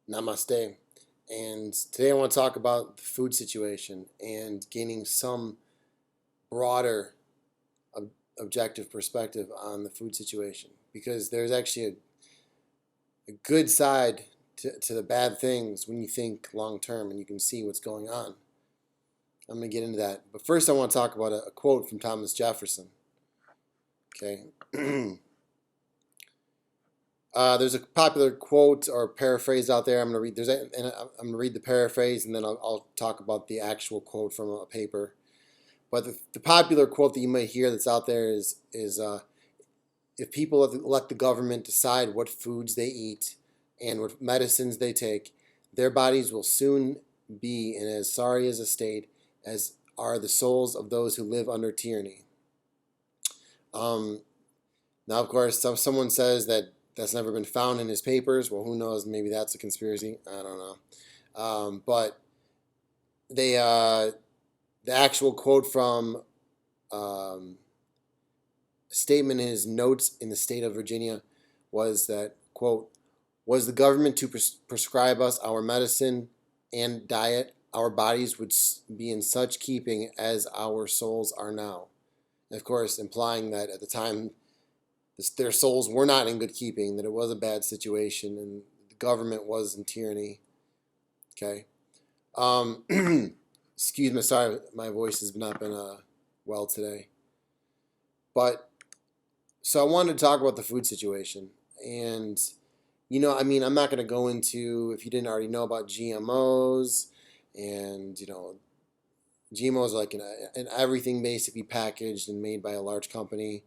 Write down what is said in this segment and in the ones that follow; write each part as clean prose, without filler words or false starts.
Namaste. And today I want to talk about the food situation and gaining some broader objective perspective on the food situation. Because there's actually a good side to the bad things when you think long term and you can see what's going on. I'm going to get into that. But first, I want to talk about a quote from Thomas Jefferson. Okay. There's a popular quote or paraphrase out there. I'm going to read. I'm going to read the paraphrase, and then I'll talk about the actual quote from a paper. But the popular quote that you might hear that's out there is if people let the government decide what foods they eat and what medicines they take, their bodies will soon be in as sorry as a state as are the souls of those who live under tyranny. Now, of course, someone says that that's never been found in his papers. Well, who knows? Maybe that's a conspiracy. I don't know. But the actual quote from a statement in his notes in the state of Virginia was that, quote, was the government to prescribe us our medicine and diet, our bodies would be in such keeping as our souls are now. And of course, implying that at the time their souls were not in good keeping, that it was a bad situation, and the government was in tyranny. Okay. Excuse me, sorry, my voice has not been well today. But, so I wanted to talk about the food situation. And, I'm not going to go into, if you didn't already know about GMOs, and, GMOs are like in everything basically packaged and made by a large company.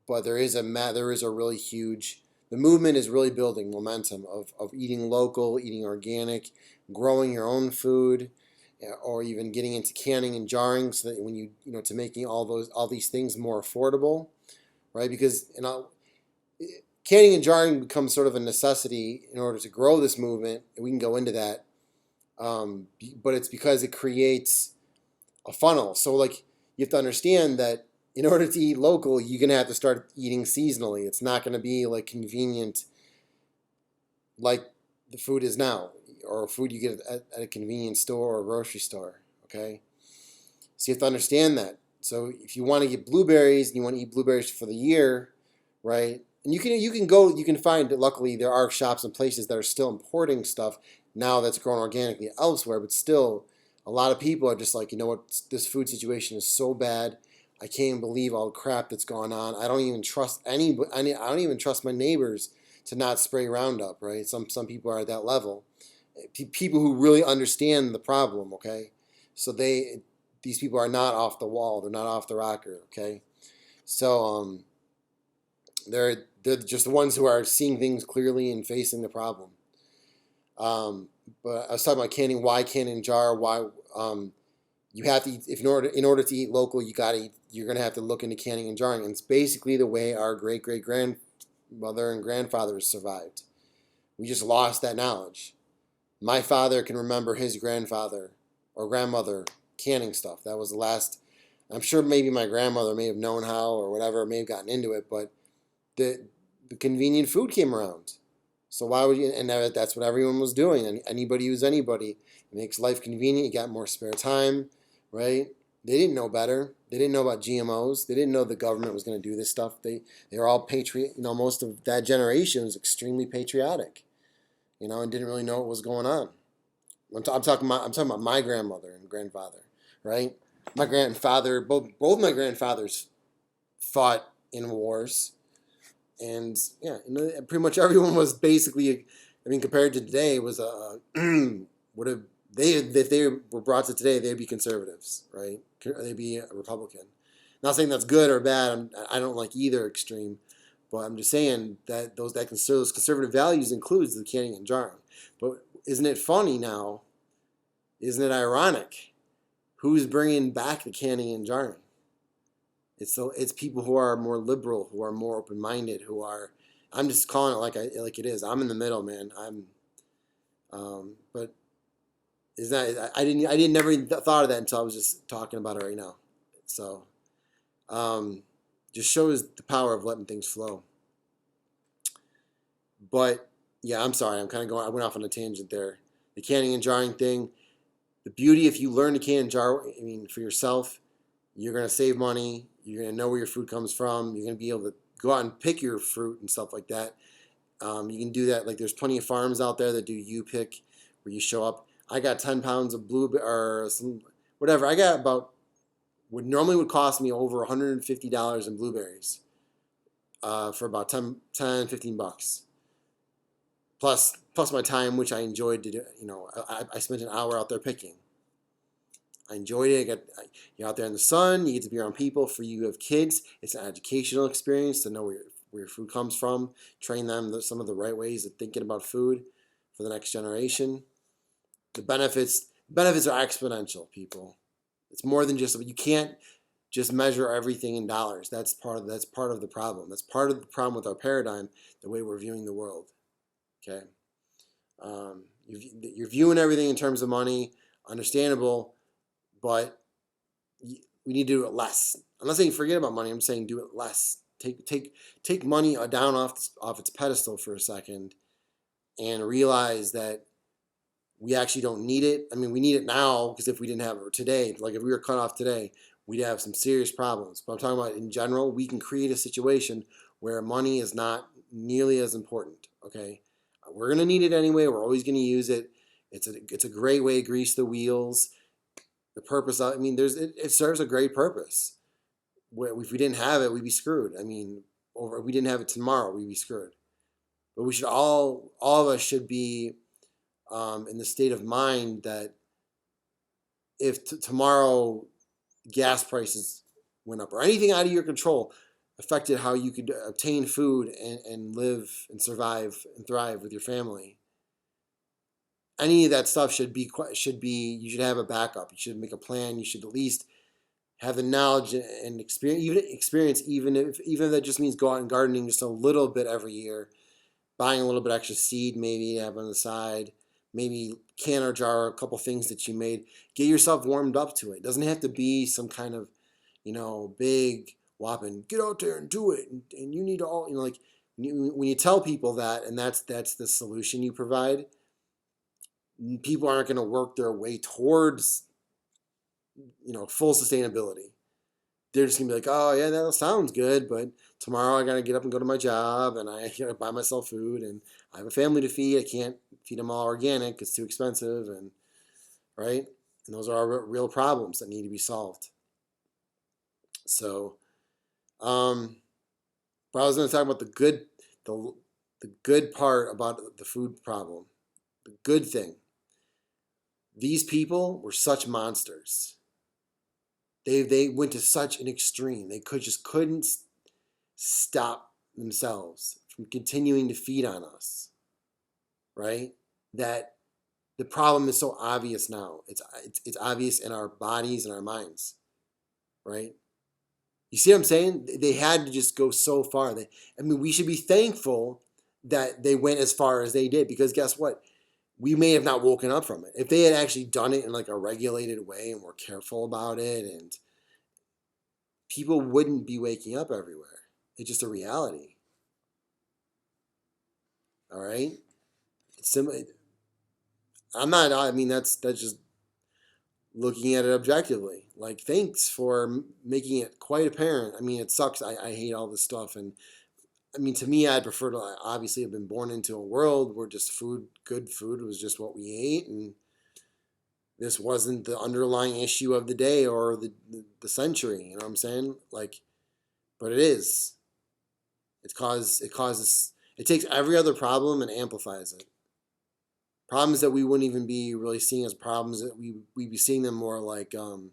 But there is a really huge, the movement is really building momentum of eating local, eating organic, growing your own food, or even getting into canning and jarring, so that when to making all these things more affordable, right? Because canning and jarring becomes sort of a necessity in order to grow this movement, and we can go into that. But it's because it creates a funnel. So like you have to understand that in order to eat local, you're going to have to start eating seasonally. It's not going to be like convenient like the food is now, or food you get at a convenience store or a grocery store, okay? So you have to understand that. So if you want to get blueberries and you want to eat blueberries for the year, right? And you can find, luckily there are shops and places that are still importing stuff now that's grown organically elsewhere, but still a lot of people are just like, you know what, this food situation is so bad. I can't even believe all the crap that's gone on. I don't even trust I don't even trust my neighbors to not spray Roundup, right? Some people are at that level. People who really understand the problem, okay? So these people are not off the wall. They're not off the rocker, okay? So they're just the ones who are seeing things clearly and facing the problem. But I was talking about canning. Why can and jar? Why you have to eat, if in order to eat local, you're gonna have to look into canning and jarring. And it's basically the way our great grandmother and grandfathers survived. We just lost that knowledge. My father can remember his grandfather or grandmother canning stuff. That was the last. I'm sure maybe my grandmother may have known how or whatever, may have gotten into it, but the convenient food came around. So why would you? And that's what everyone was doing. And anybody who's anybody. It makes life convenient. You got more spare time, right? They didn't know better. They didn't know about GMOs. They didn't know the government was going to do this stuff. They were all patriot. Most of that generation was extremely patriotic, and didn't really know what was going on. I'm talking about my grandmother and grandfather, right? My grandfather, both my grandfathers fought in wars. And yeah, pretty much everyone was basically, compared to today, was would have if they were brought to today, they'd be conservatives, right? They'd be a Republican. Not saying that's good or bad. I don't like either extreme, but I'm just saying that those conservative values includes the canning and jarring. But isn't it funny now? Isn't it ironic? Who's bringing back the canning and jarring? It's people who are more liberal, who are more open-minded, who are. I'm just calling it like it is. I'm in the middle, man. But is that I never thought of that until I was just talking about it right now. So, just shows the power of letting things flow. But yeah, I'm sorry. I'm kind of going. I went off on a tangent there. The canning and jarring thing. The beauty, if you learn to can and jar, I mean, for yourself, you're gonna save money. You're gonna know where your food comes from. You're gonna be able to go out and pick your fruit and stuff like that. You can do that. Like there's plenty of farms out there that do you pick, where you show up. I got 10 pounds of or some whatever. I got about what normally would cost me over $150 in blueberries for about 15 bucks. Plus my time, which I enjoyed to do. I spent an hour out there picking. I enjoyed it. You're out there in the sun. You get to be around people. For you who have kids, it's an educational experience to know where your food comes from. Train them some of the right ways of thinking about food for the next generation. The benefits are exponential, people. It's more than just, you can't just measure everything in dollars. That's part of the problem. That's part of the problem with our paradigm, the way we're viewing the world. Okay, you're viewing everything in terms of money. Understandable, but we need to do it less. I'm not saying forget about money. I'm saying do it less. Take money down off its pedestal for a second, and realize that we actually don't need it. I mean, we need it now, because if we didn't have it today, like if we were cut off today, we'd have some serious problems. But I'm talking about in general, we can create a situation where money is not nearly as important. Okay, we're gonna need it anyway. We're always gonna use it. It's a great way to grease the wheels. The purpose of, I mean, it serves a great purpose. If we didn't have it, we'd be screwed. I mean, or if we didn't have it tomorrow, we'd be screwed. But we should all of us should be in the state of mind that if tomorrow gas prices went up or anything out of your control affected how you could obtain food and live and survive and thrive with your family, any of that stuff should be you should have a backup. You should make a plan. You should at least have the knowledge and experience, even if that just means go out and gardening just a little bit every year, buying a little bit extra seed maybe have on the side, maybe can or jar a couple things that you made. Get yourself warmed up to it. It doesn't have to be some kind of, big whopping, get out there and do it. And you need to all, when you tell people that, and that's the solution you provide, people aren't going to work their way towards, full sustainability. They're just going to be like, oh yeah, that sounds good, but tomorrow I got to get up and go to my job, and I got to buy myself food, and I have a family to feed. I can't feed them all organic. It's too expensive, and right? And those are real problems that need to be solved. So, but I was going to talk about the good part about the food problem. The good thing. These people were such monsters. They went to such an extreme. They couldn't stop themselves from continuing to feed on us. Right? That the problem is so obvious now. It's obvious in our bodies and our minds. Right? You see what I'm saying? They had to just go so far. We should be thankful that they went as far as they did, because guess what? We may have not woken up from it. If they had actually done it in like a regulated way and were careful about it, and people wouldn't be waking up everywhere. It's just a reality. All right? It's similar. That's just looking at it objectively. Like, thanks for making it quite apparent. I mean, it sucks. I hate all this stuff. And to me, I'd prefer to obviously have been born into a world where just good food was just what we ate, and this wasn't the underlying issue of the day or the century. You know what I'm saying? Like, but it is. It takes every other problem and amplifies it. Problems that we wouldn't even be really seeing as problems, that we'd be seeing them more like, oh,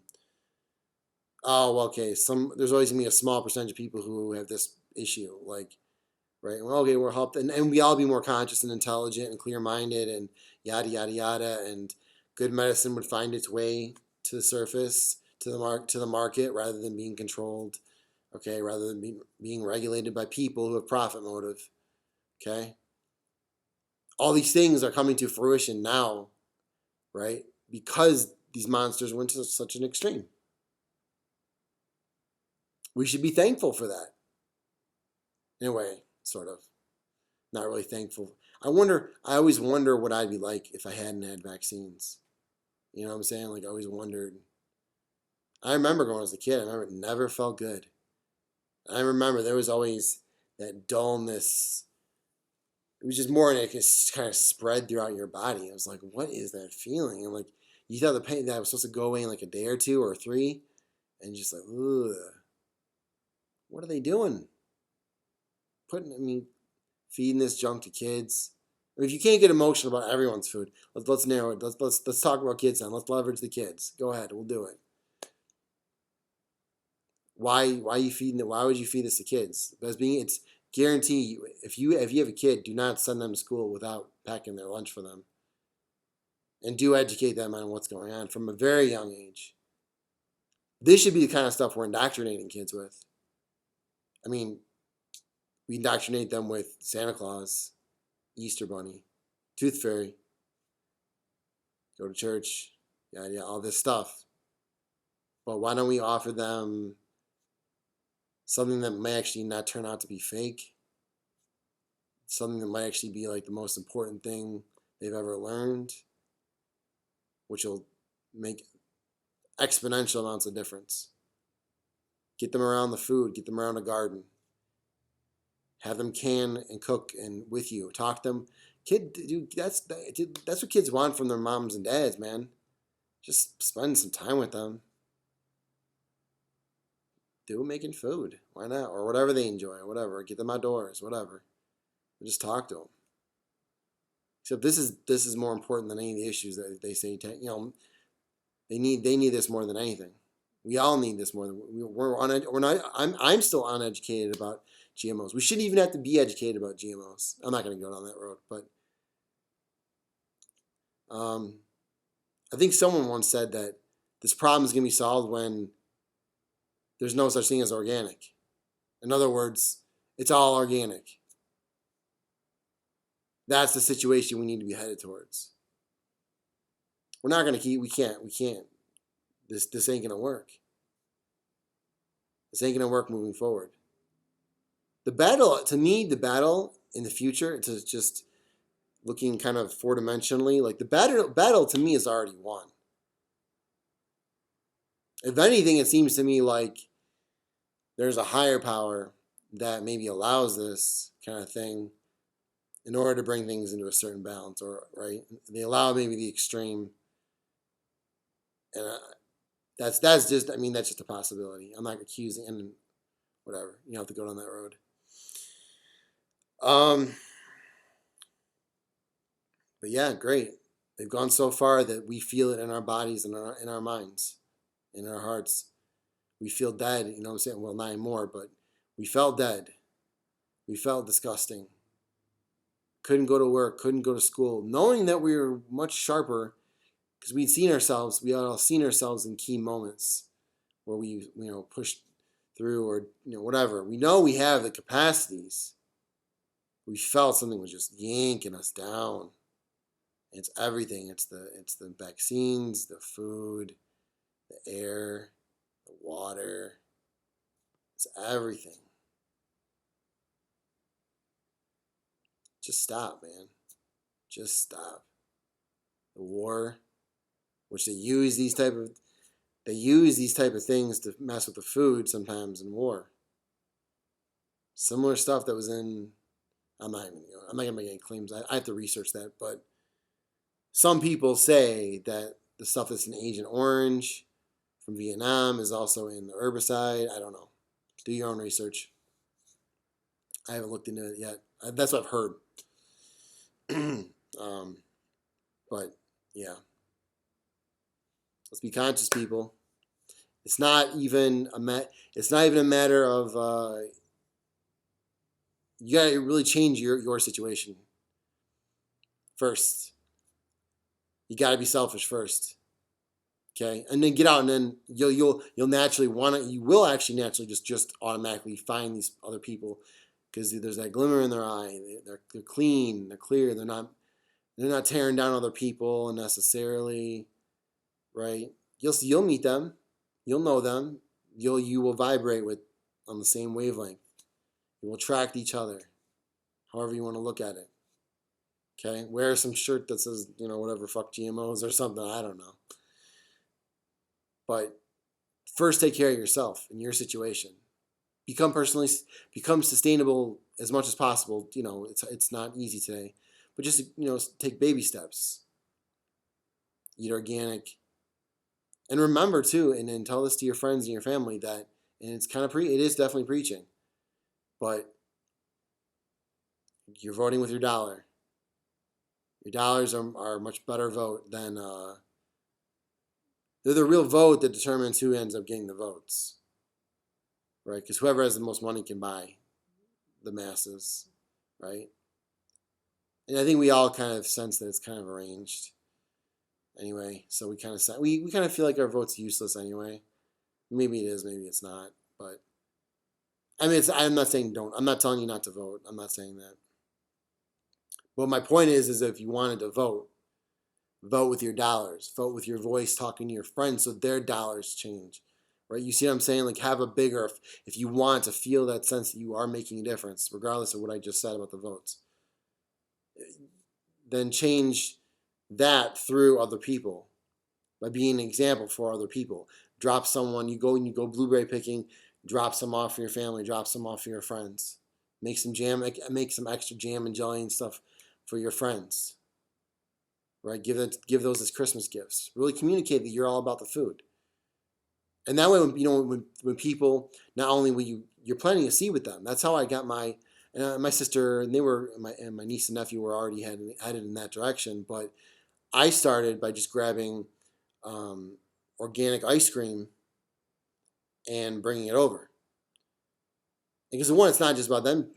well, okay, there's always gonna be a small percentage of people who have this issue, like, right? Well, okay, we're helped, and we all be more conscious and intelligent and clear-minded and yada yada yada, and good medicine would find its way to the surface, to the market, rather than being controlled, okay, rather than being regulated by people who have profit motive, okay. All these things are coming to fruition now, right? Because these monsters went to such an extreme. We should be thankful for that. In a way, sort of. Not really thankful. I always wonder what I'd be like if I hadn't had vaccines. You know what I'm saying? Like, I always wondered. I remember going as a kid, I remember it never felt good. I remember there was always that dullness. It was just more, and it just kind of spread throughout your body. I was like, what is that feeling? And like, you thought the pain that was supposed to go away in like a day or two or three, and just like, ugh, what are they doing? Feeding this junk to kids. I mean, if you can't get emotional about everyone's food, let's narrow it. Let's talk about kids then. Let's leverage the kids. Go ahead, we'll do it. Why are you feeding it? Why would you feed this to kids? Because it's guarantee if you have a kid, do not send them to school without packing their lunch for them, and do educate them on what's going on from a very young age. This should be the kind of stuff we're indoctrinating kids with. I mean, we indoctrinate them with Santa Claus, Easter Bunny, Tooth Fairy, go to church, yeah, all this stuff. But why don't we offer them something that may actually not turn out to be fake? Something that might actually be like the most important thing they've ever learned, which will make exponential amounts of difference. Get them around the food, get them around a garden. Have them can and cook and with you. Talk to them. Dude, that's what kids want from their moms and dads, man. Just spend some time with them. Do making food. Why not? Or whatever they enjoy, or whatever. Get them outdoors, whatever. And just talk to them. Except this is more important than any of the issues that they say. You know, they need this more than anything. We all need this more than we're not. I'm still uneducated about GMOs. We shouldn't even have to be educated about GMOs. I'm not going to go down that road, but I think someone once said that this problem is going to be solved when there's no such thing as organic. In other words, it's all organic. That's the situation we need to be headed towards. We're not going to keep. We can't. This ain't going to work. This ain't going to work moving forward. The battle in the future, to just looking kind of four-dimensionally, like the battle to me is already won. If anything, it seems to me like there's a higher power that maybe allows this kind of thing in order to bring things into a certain balance, or right? They allow maybe the extreme, and that's just a possibility. I'm not accusing, and whatever, you have to go down that road. But yeah, great. They've gone so far that we feel it in our bodies and in our minds, in our hearts. We feel dead, you know what I'm saying? Well, not anymore, but we felt dead. We felt disgusting. Couldn't go to work, couldn't go to school, knowing that we were much sharper because we had all seen ourselves in key moments where we, pushed through, or, whatever. We know we have the capacities. We felt something was just yanking us down. It's everything. It's the vaccines, the food, the air, the water. It's everything. Just stop, man. Just stop. The war, which they use these type of things to mess with the food sometimes in war. Similar stuff that was in. I'm not gonna make any claims. I have to research that, but some people say that the stuff that's in Agent Orange from Vietnam is also in the herbicide. I don't know. Do your own research. I haven't looked into it yet. That's what I've heard. But yeah, let's be conscious, people. It's not even a matter of you gotta really change your situation first. You gotta be selfish first. Okay, and then get out, and then you'll naturally you will actually naturally just automatically find these other people, because there's that glimmer in their eye. They're clean, they're clear, they're not tearing down other people necessarily, right? You'll meet them, you'll know them, you will vibrate on the same wavelength. You will attract each other. however you want to look at it. Okay, wear some shirt that says, whatever, fuck GMOs or something. I don't know. But first, take care of yourself in your situation. Become sustainable as much as possible. It's not easy today, but just take baby steps. Eat organic, and remember too, and then tell this to your friends and your family that, and it's kind of it is definitely preaching, but you're voting with your dollar. Your dollars are a much better vote than they're the real vote that determines who ends up getting the votes, right? Because whoever has the most money can buy the masses, right? And I think we all kind of sense that it's kind of arranged anyway. So we kind of feel like our vote's useless anyway. Maybe it is, maybe it's not. But I mean, I'm not saying don't. I'm not telling you not to vote. I'm not saying that. But my point is if you wanted to vote with your dollars, vote with your voice, talking to your friends so their dollars change, right? You see what I'm saying? Like have a bigger, if you want to feel that sense that you are making a difference, regardless of what I just said about the votes, then change that through other people by being an example for other people. Drop someone, you go blueberry picking, drop some off for your family, drop some off for your friends. Make some extra jam and jelly and stuff for your friends. Right? Give those as Christmas gifts. Really communicate that you're all about the food. And that way, when people, not only will you're planting a seed with them. That's how I got my sister, and my niece and nephew were already headed in that direction. But I started by just grabbing organic ice cream and bringing it over. Because one, it's not just about them.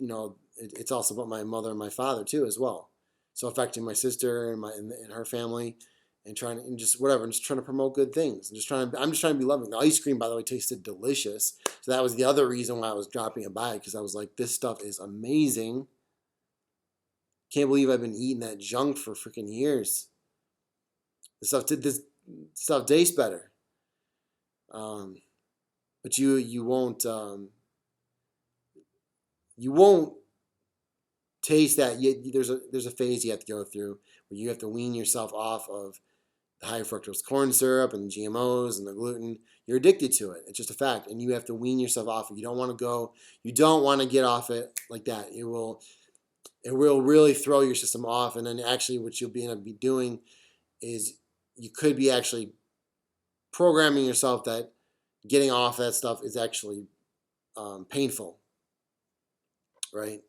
It's also about my mother and my father too, as well. So affecting my sister and her family, and just trying to promote good things. I'm just trying to be loving. The ice cream, by the way, tasted delicious. So that was the other reason why I was dropping it by, because I was like, this stuff is amazing. Can't believe I've been eating that junk for freaking years. This stuff tastes better. But you won't taste that. There's a phase you have to go through where you have to wean yourself off of the high fructose corn syrup and the GMOs and the gluten. You're addicted to it. It's just a fact, and you have to wean yourself off it. You don't want to get off it like that. It will really throw your system off, and then actually what you'll end up doing is you could be actually programming yourself that getting off that stuff is actually painful, right?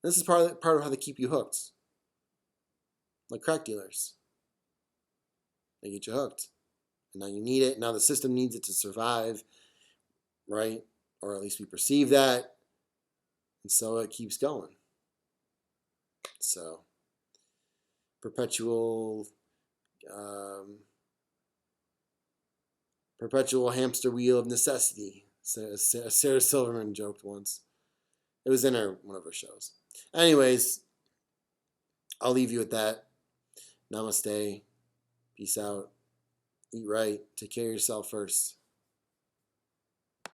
This is part of how they keep you hooked, like crack dealers. They get you hooked, and now you need it. Now the system needs it to survive, right? Or at least we perceive that, and so it keeps going. So perpetual hamster wheel of necessity. Sarah Silverman joked once. It was in one of her shows. Anyways, I'll leave you with that. Namaste. Peace out. Eat right. Take care of yourself first.